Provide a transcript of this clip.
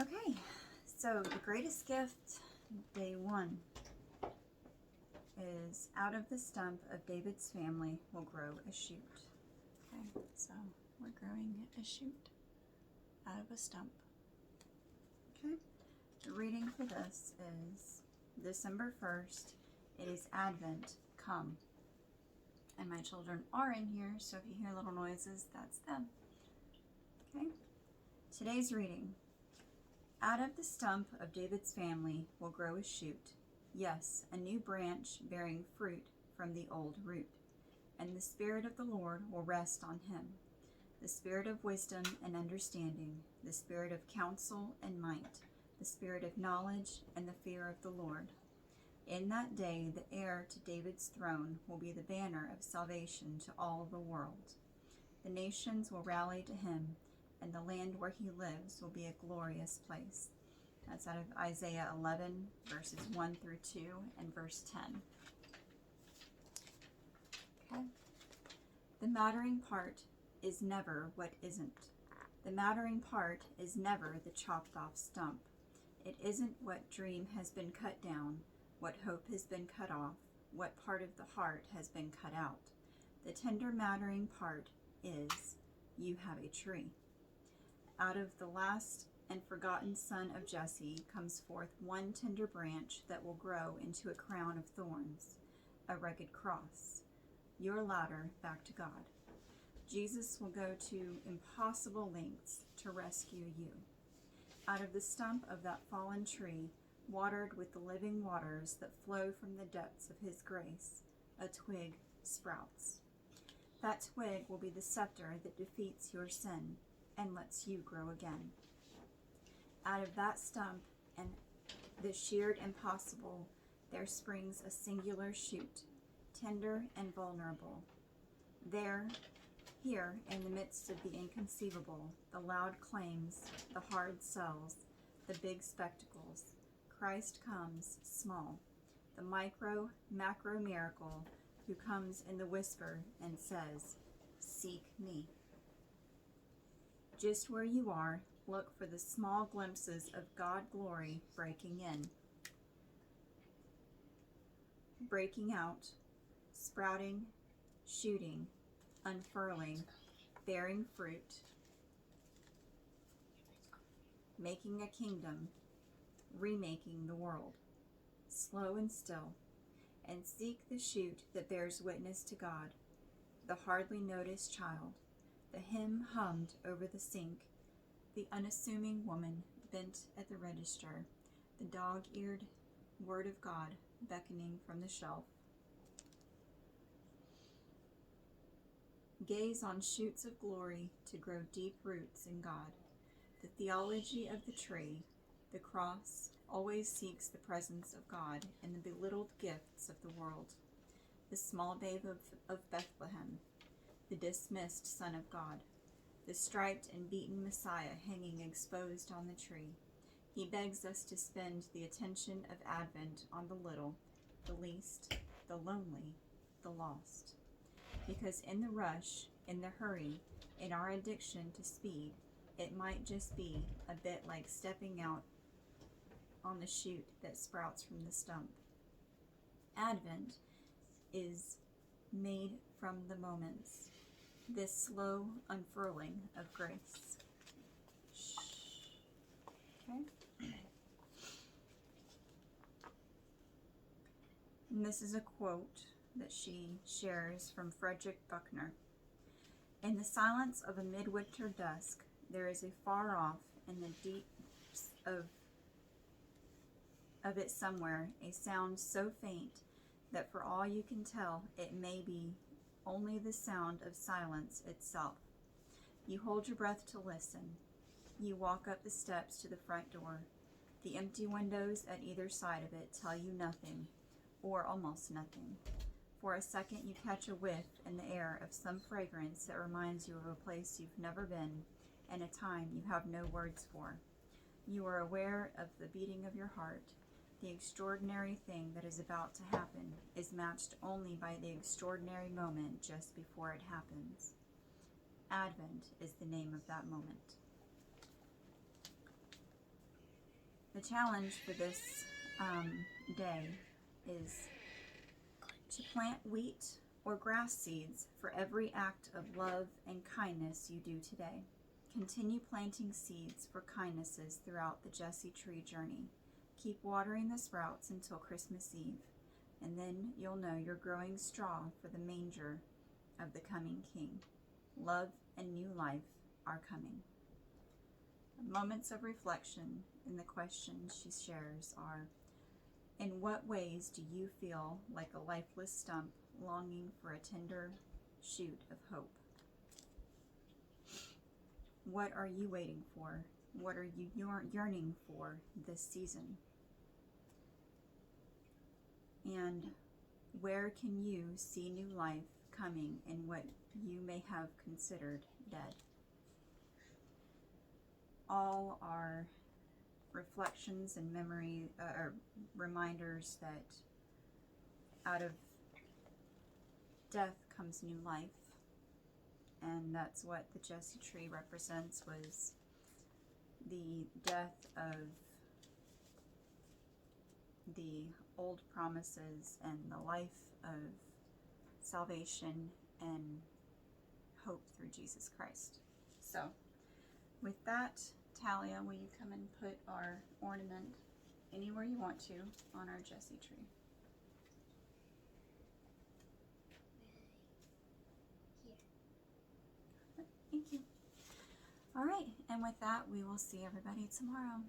Okay, so the greatest gift, day 1, is out of the stump of David's family will grow a shoot. Okay, so we're growing a shoot out of a stump. Okay, the reading for this is December 1st. It is Advent, come. And my children are in here, so if you hear little noises, that's them. Okay, today's reading. Out of the stump of David's family will grow a shoot, yes, a new branch bearing fruit from the old root. And the Spirit of the Lord will rest on him, the Spirit of wisdom and understanding, the Spirit of counsel and might, the Spirit of knowledge and the fear of the Lord. In that day the heir to David's throne will be the banner of salvation to all the world. The nations will rally to him, and the land where he lives will be a glorious place. That's out of Isaiah 11, verses 1 through 2, and verse 10. Okay. The mattering part is never what isn't. The mattering part is never the chopped off stump. It isn't what dream has been cut down, what hope has been cut off, what part of the heart has been cut out. The tender mattering part is, you have a tree. Out of the last and forgotten son of Jesse comes forth one tender branch that will grow into a crown of thorns, a rugged cross. Your ladder back to God. Jesus will go to impossible lengths to rescue you. Out of the stump of that fallen tree, watered with the living waters that flow from the depths of his grace, a twig sprouts. That twig will be the scepter that defeats your sin and lets you grow again. Out of that stump and the sheared impossible, there springs a singular shoot, tender and vulnerable. Here, in the midst of the inconceivable, the loud claims, the hard sells, the big spectacles, Christ comes small, the macro miracle who comes in the whisper and says, seek me. Just where you are, look for the small glimpses of God glory breaking in, breaking out, sprouting, shooting, unfurling, bearing fruit, making a kingdom, remaking the world, slow and still, and seek the shoot that bears witness to God, the hardly noticed child, the hymn hummed over the sink, the unassuming woman bent at the register, the dog-eared word of God beckoning from the shelf. Gaze on shoots of glory to grow deep roots in God. The theology of the tree, the cross, always seeks the presence of God in the belittled gifts of the world. The small babe of Bethlehem, the dismissed Son of God, the striped and beaten Messiah hanging exposed on the tree. He begs us to spend the attention of Advent on the little, the least, the lonely, the lost. Because in the rush, in the hurry, in our addiction to speed, it might just be a bit like stepping out on the shoot that sprouts from the stump. Advent is made from the moments, this slow unfurling of grace. Okay. And this is a quote that she shares from Frederick Buechner. In the silence of a midwinter dusk, there is a far off in the deeps of it somewhere, a sound so faint that for all you can tell, it may be only the sound of silence itself. You hold your breath to listen. You walk up the steps to the front door. The empty windows at either side of it tell you nothing, or almost nothing. For a second you catch a whiff in the air of some fragrance that reminds you of a place you've never been and a time you have no words for. You are aware of the beating of your heart. The extraordinary thing that is about to happen is matched only by the extraordinary moment just before it happens. Advent is the name of that moment. The challenge for this day is to plant wheat or grass seeds for every act of love and kindness you do today. Continue planting seeds for kindnesses throughout the Jesse Tree journey. Keep watering the sprouts until Christmas Eve, and then you'll know you're growing straw for the manger of the coming King. Love and new life are coming. Moments of reflection in the questions she shares are: in what ways do you feel like a lifeless stump longing for a tender shoot of hope? What are you waiting for? What are you yearning for this season? And where can you see new life coming in what you may have considered dead? All are reflections and memory, or reminders that out of death comes new life. And that's what the Jesse Tree represents, was the death of the old promises and the life of salvation and hope through Jesus Christ. So with that, Talia, will you come and put our ornament anywhere you want to on our Jesse tree? Here. Thank you. All right, and with that, we will see everybody tomorrow.